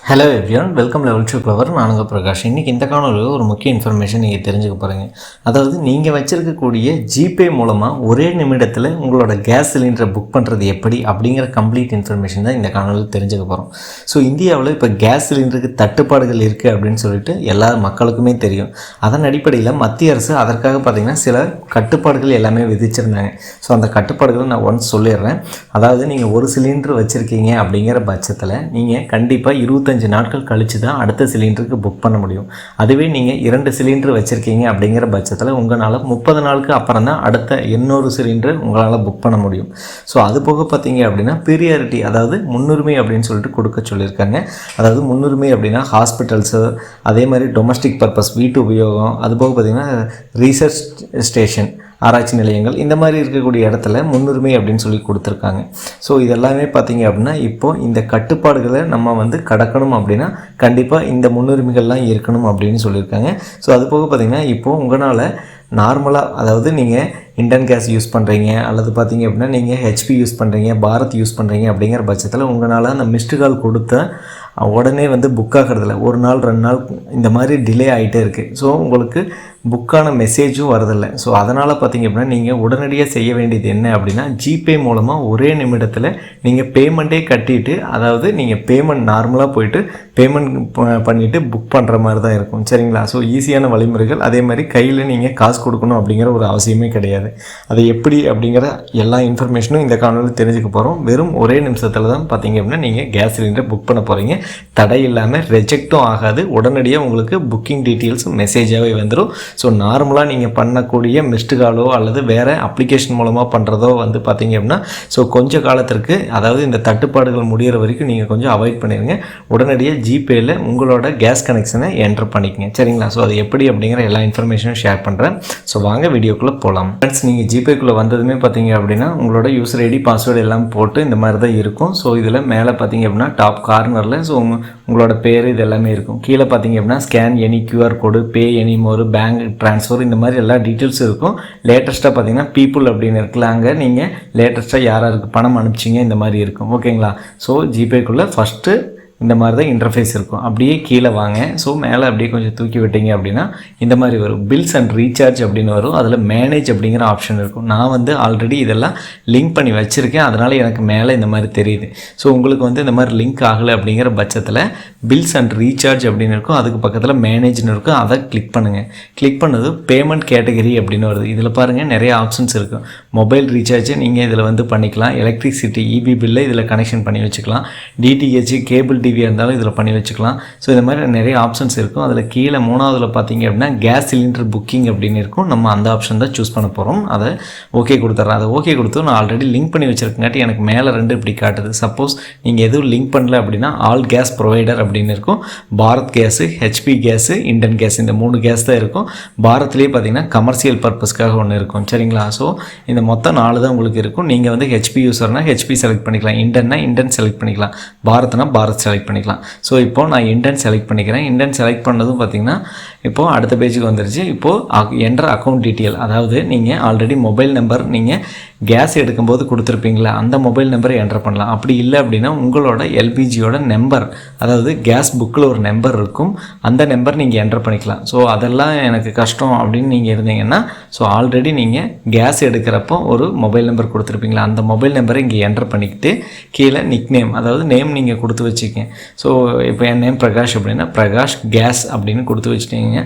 Hello everyone, welcome level 2 flower. நானுங்க பிரகாஷ். இன்றைக்கி இந்த காணொலியில் ஒரு முக்கிய இன்ஃபர்மேஷன் நீங்கள் தெரிஞ்சுக்க போகிறீங்க. அதாவது நீங்கள் வச்சுருக்கக்கூடிய ஜிபே மூலமாக ஒரே நிமிடத்தில் உங்களோட கேஸ் சிலிண்டரை புக் பண்ணுறது எப்படி அப்படிங்கிற கம்ப்ளீட் இன்ஃபர்மேஷன் தான் இந்த காணொலியில் தெரிஞ்சுக்க போகிறோம். ஸோ இந்தியாவில் இப்போ கேஸ் சிலிண்டருக்கு தட்டுப்பாடுகள் இருக்குது அப்படின்னு சொல்லிட்டு எல்லா மக்களுக்குமே தெரியும். அதன் அடிப்படையில் மத்திய அரசு அதற்காக பார்த்திங்கன்னா சில கட்டுப்பாடுகள் எல்லாமே விதிச்சிருந்தாங்க. ஸோ அந்த கட்டுப்பாடுகளை நான் ஒன்ஸ் சொல்லிடுறேன். அதாவது நீங்கள் ஒரு சிலிண்டர் வச்சுருக்கீங்க அப்படிங்கிற பட்சத்தில் நீங்கள் கண்டிப்பாக 25 நாட்கள் கழித்து தான் அடுத்த சிலிண்டருக்கு புக் பண்ண முடியும். அதுவே நீங்கள் 2 சிலிண்டர் வச்சுருக்கீங்க அப்படிங்கிற பட்சத்தில் உங்களால் 30 நாளுக்கு அப்புறம் தான் அடுத்த இன்னொரு சிலிண்டர் உங்களால் புக் பண்ண முடியும். ஸோ அது போக பார்த்தீங்க அப்படின்னா ப்ரியாரிட்டி, அதாவது முன்னுரிமை அப்படின்னு சொல்லிட்டு கொடுக்க சொல்லியிருக்காங்க. அதாவது முன்னுரிமை அப்படின்னா ஹாஸ்பிட்டல்ஸு, அதே மாதிரி டொமஸ்டிக் பர்பஸ் வீட்டு உபயோகம், அதுபோக பார்த்திங்கன்னா ரீசர்ச் ஸ்டேஷன் ஆராய்ச்சி நிலையங்கள், இந்த மாதிரி இருக்கக்கூடிய இடத்துல முன்னுரிமை அப்படின்னு சொல்லி கொடுத்துருக்காங்க. ஸோ இதெல்லாமே பார்த்திங்க அப்படின்னா இப்போது இந்த கட்டுப்பாடுகளை நம்ம கடக்கணும் அப்படின்னா கண்டிப்பாக இந்த முன்னுரிமைகள்லாம் இருக்கணும் அப்படின்னு சொல்லியிருக்காங்க. ஸோ அது போக பார்த்திங்கன்னா இப்போது உங்களால் நார்மலாக, அதாவது நீங்கள் இண்டேன் கேஸ் யூஸ் பண்ணுறீங்க அல்லது பார்த்திங்க அப்படின்னா நீங்கள் ஹெச்பி யூஸ் பண்ணுறீங்க, பாரத் யூஸ் பண்ணுறீங்க அப்படிங்கிற பட்சத்தில் உங்களால் அந்த மிஸ்டு கால் கொடுத்த உடனே புக் ஆகிறதில்ல. 1 நாள் 2 நாள் இந்த மாதிரி டிலே ஆகிட்டே இருக்குது. ஸோ உங்களுக்கு புக்கான மெசேஜும் வரதில்லை. ஸோ அதனால் பார்த்திங்க அப்படின்னா நீங்கள் உடனடியாக செய்ய வேண்டியது என்ன அப்படின்னா ஜிபே மூலமாக ஒரே நிமிடத்தில் நீங்கள் பேமெண்ட்டே கட்டிட்டு, அதாவது நீங்கள் பேமெண்ட் நார்மலாக போயிட்டு பேமெண்ட் பண்ணிவிட்டு புக் பண்ணுற மாதிரி தான் இருக்கும். சரிங்களா? ஸோ ஈஸியான வழிமுறைகள். அதே மாதிரி கையில் நீங்கள் காசு கொடுக்கணும் அப்படிங்கிற ஒரு அவசியமே கிடையாது. அது எப்படி அப்படிங்கிற எல்லா இன்ஃபர்மேஷனும் இந்த காணொலியில் தெரிஞ்சுக்க போகிறோம். வெறும் ஒரே நிமிஷத்தில் தான் பார்த்திங்க அப்படின்னா நீங்கள் கேஸ் சிலிண்டர் புக் பண்ண போகிறீங்க. தடை இல்லாமல், ரெஜெக்டும் ஆகாது. உடனடியாக உங்களுக்கு புக்கிங் டீட்டெயில்ஸ் மெசேஜாகவே வந்துடும். ஸோ நார்மலாக நீங்கள் பண்ணக்கூடிய மிஸ்டு காலோ அல்லது வேறு அப்ளிகேஷன் மூலமாக பண்ணுறதோ பார்த்திங்க அப்படின்னா ஸோ கொஞ்சம் காலத்திற்கு, அதாவது இந்த தட்டுப்பாடுகள் முடிகிற வரைக்கும் நீங்கள் கொஞ்சம் அவாய்ட் பண்ணிடுங்க. உடனடியாக ஜிபேயில் உங்களோட கேஸ் கனெக்ஷனை என்ட்ரு பண்ணிக்கங்க. சரிங்களா? ஸோ அது எப்படி அப்படிங்கிற எல்லா இன்ஃபர்மேஷனும் ஷேர் பண்ணுறேன். ஸோ வாங்க வீடியோக்குள்ளே போகலாம். ஃப்ரெண்ட்ஸ், நீங்கள் ஜிபேக்குள்ளே வந்ததுமே பார்த்திங்க அப்படின்னா உங்களோட யூசர் ஐடி பாஸ்வேர்டு எல்லாம் போட்டு இந்த மாதிரி தான் இருக்கும். ஸோ இதில் மேலே பார்த்திங்க அப்படின்னா டாப் கார்னரில் ஸோ உங்களோட பேர் இது எல்லாமே இருக்கும். கீழே பார்த்திங்க அப்படின்னா ஸ்கேன் எனி கியூஆர் கோடு, பே எனி மோர், பேங்க் ட்ரான்ஸ்ஃபர், இந்த மாதிரி எல்லா டீட்டெயில்ஸும் இருக்கும். லேட்டஸ்ட்டாக பார்த்திங்கன்னா பீப்புள் அப்படின்னு இருக்குல்ல, அங்கே நீங்கள் லேட்டஸ்ட்டாக யாராருக்கு பணம் அனுப்பிச்சிங்க இந்த மாதிரி இருக்கும். ஓகேங்களா? ஸோ ஜிபேக்குள்ளே ஃபஸ்ட்டு இந்த மாதிரி தான் இன்டர்ஃபேஸ் இருக்கும். அப்படியே கீழே வாங்க. ஸோ மேலே அப்படியே கொஞ்சம் தூக்கி விட்டீங்க அப்படின்னா இந்த மாதிரி வரும். பில்ஸ் அண்ட் ரீசார்ஜ் அப்படின்னு வரும். அதில் மேனேஜ் அப்படிங்கிற ஆப்ஷன் இருக்கும். நான் ஆல்ரெடி இதெல்லாம் லிங்க் பண்ணி வச்சுருக்கேன், அதனால் எனக்கு மேலே இந்த மாதிரி தெரியுது. ஸோ உங்களுக்கு இந்த மாதிரி லிங்க் ஆகலை அப்படிங்கிற பட்சத்தில் பில்ஸ் அண்ட் ரீசார்ஜ் அப்படின்னு இருக்கும். அதுக்கு பக்கத்தில் மேனேஜ்னு இருக்கும். அதை கிளிக் பண்ணுங்கள். கிளிக் பண்ணது பேமெண்ட் கேட்டகரி அப்படின்னு வருது. இதில் பாருங்கள் நிறைய ஆப்ஷன்ஸ் இருக்கும். மொபைல் ரீசார்ஜ் நீங்கள் இதில் பண்ணிக்கலாம். எலக்ட்ரிசிட்டி இபி பில்லை இதில் கனெக்ஷன் பண்ணி வச்சுக்கலாம். டிடிஹெச் கேபிள் டிவியாக இருந்தாலும் இதில் பண்ணி வச்சுக்கலாம். ஸோ இந்த மாதிரி நிறைய ஆப்ஷன்ஸ் இருக்கும். அதில் கீழே 3ஆவதுல பார்த்தீங்க அப்படின்னா கேஸ் சிலிண்டர் புக்கிங் அப்படின்னு இருக்கும். நம்ம அந்த ஆப்ஷன் தான் சூஸ் பண்ண போகிறோம். அதை ஓகே கொடுத்துட்றேன். அதை ஓகே கொடுத்து நான் ஆல்ரெடி லிங்க் பண்ணி வச்சுருக்கங்காட்டி எனக்கு மேலே 2 இப்படி காட்டுது. சப்போஸ் நீங்கள் எதுவும் லிங்க் பண்ணல அப்படின்னா ஆல் கேஸ் ப்ரொவைடர் அப்படின்னு இருக்கும். Bharat gas, HP gas, Indane gas, இந்த 3 கேஸ் தான் இருக்கும். பாரத்லேயே பார்த்தீங்கன்னா கமர்ஷியல் பர்பஸ்க்காக ஒன்று இருக்கும். சரிங்களா? ஸோ இந்த மொத்தம் 4 தான் உங்களுக்கு இருக்கும். நீங்கள் ஹெச்பி யூஸர்னால் ஹெச்பி செலக்ட் பண்ணிக்கலாம், இண்டன்னா இண்டன் செலக்ட் பண்ணிக்கலாம், பாரத்னா பாரத் செலக்ட் பண்ணிக்கலாம். ஸோ இப்போது நான் இண்டன் செலக்ட் பண்ணிக்கிறேன். இண்டன் செலக்ட் பண்ணதும் பார்த்திங்கன்னா இப்போது அடுத்த பேஜுக்கு வந்துருச்சு. இப்போது என்ட்ரு அக்கௌண்ட் டீட்டெயில், அதாவது நீங்கள் ஆல்ரெடி மொபைல் நம்பர் நீங்கள் கேஸ் எடுக்கும்போது கொடுத்துருப்பீங்களா அந்த மொபைல் நம்பரை என்ட்ரு பண்ணலாம். அப்படி இல்லை அப்படின்னா உங்களோட எல்பிஜியோட நம்பர், அதாவது கேஸ் புக்கில் ஒரு நம்பர் இருக்கும், அந்த நம்பர் நீங்கள் என்ட்ரு பண்ணிக்கலாம். ஸோ அதெல்லாம் எனக்கு கஷ்டம் அப்படின்னு நீங்கள் இருந்தீங்கன்னா ஸோ ஆல்ரெடி நீங்கள் கேஸ் எடுக்கிறப்போ ஒரு மொபைல் நம்பர் கொடுத்துருப்பீங்களா அந்த மொபைல் நம்பரை இங்கே என்ட்ரு பண்ணிக்கிட்டு கீழே நிக் நேம், அதாவது நேம் நீங்கள் கொடுத்து வச்சுக்கங்க. ஸோ இப்போ என் நேம் பிரகாஷ் அப்படின்னா பிரகாஷ் கேஸ் அப்படின்னு கொடுத்து வச்சுட்டீங்க.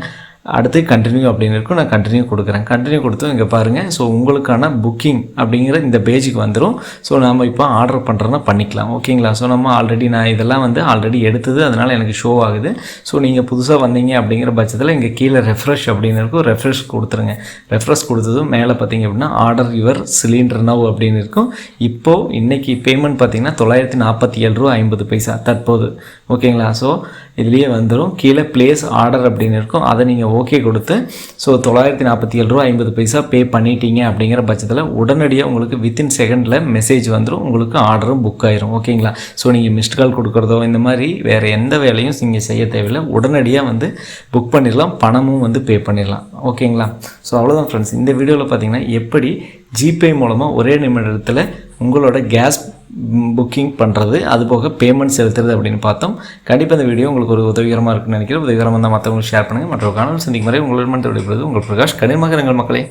அடுத்து கண்டினியூ அப்படின்னு இருக்கும். நான் கண்டினியூ கொடுக்குறேன். கண்டினியூ கொடுத்து இங்கே பாருங்கள். ஸோ உங்களுக்கான புக்கிங் அப்படிங்கிற இந்த பேஜுக்கு வந்துடும். ஸோ நம்ம இப்போ ஆர்டர் பண்ணுறோன்னா பண்ணிக்கலாம். ஓகேங்களா? ஸோ நம்ம ஆல்ரெடி நான் இதெல்லாம் ஆல்ரெடி எடுத்தது, அதனால் எனக்கு ஷோ ஆகுது. ஸோ நீங்கள் புதுசாக வந்தீங்க அப்படிங்கிற பட்சத்தில் இங்கே கீழே ரெஃப்ரெஷ் அப்படின்னு இருக்கும். ரெஃப்ரெஷ் கொடுத்துருங்க. ரெஃப்ரெஷ் கொடுத்ததும் மேலே பார்த்தீங்க அப்படின்னா ஆர்டர் யுவர் சிலிண்டர் நவ் அப்படின்னு இருக்கும். இப்போது இன்றைக்கி பேமெண்ட் பார்த்தீங்கன்னா 947 ரூபா 50 பைசா தற்போது. ஓகேங்களா? ஸோ இதுலேயே வந்துடும். கீழே பிளேஸ் ஆர்டர் அப்படின்னு இருக்கும். அதை நீங்கள் ஓகே கொடுத்து ஸோ 947 ரூபா 50 பைசா பே பண்ணிட்டீங்க அப்படிங்கிற பட்சத்தில் உடனடியாக உங்களுக்கு வித்தின் செகண்டில் மெசேஜ் வந்துடும். உங்களுக்கு ஆர்டரும் புக் ஆயிரும். ஓகேங்களா? ஸோ நீங்கள் மிஸ்ட் கால் கொடுக்குறதோ இந்த மாதிரி வேறு எந்த வேலையும் நீங்கள் செய்ய தேவையில்லை. உடனடியாக புக் பண்ணிடலாம். பணமும் பே பண்ணிடலாம். ஓகேங்களா? ஸோ அவ்வளோதான் ஃப்ரெண்ட்ஸ். இந்த வீடியோவில் பார்த்தீங்கன்னா எப்படி ஜிபே மூலமாக ஒரே நிமிடத்தில் உங்களோட கேஸ் புக்கிங் பண்ணுறது, அதுபோக பேமெண்ட் செலுத்துறது அப்படின்னு பார்த்தோம். கண்டிப்பாக இந்த வீடியோ உங்களுக்கு ஒரு உதவிகரமாக இருக்குன்னு நினைக்கிறேன். உதவிகரமாக இருந்தால் மற்றவங்களுக்கு ஷேர் பண்ணுங்கள். மற்றொரு காணொலி சந்திக்கும் வரை உங்களிடமிருந்து விடைபெறுவது உங்கள் பிரகாஷ். கடினமாக இருங்கள் மக்களே.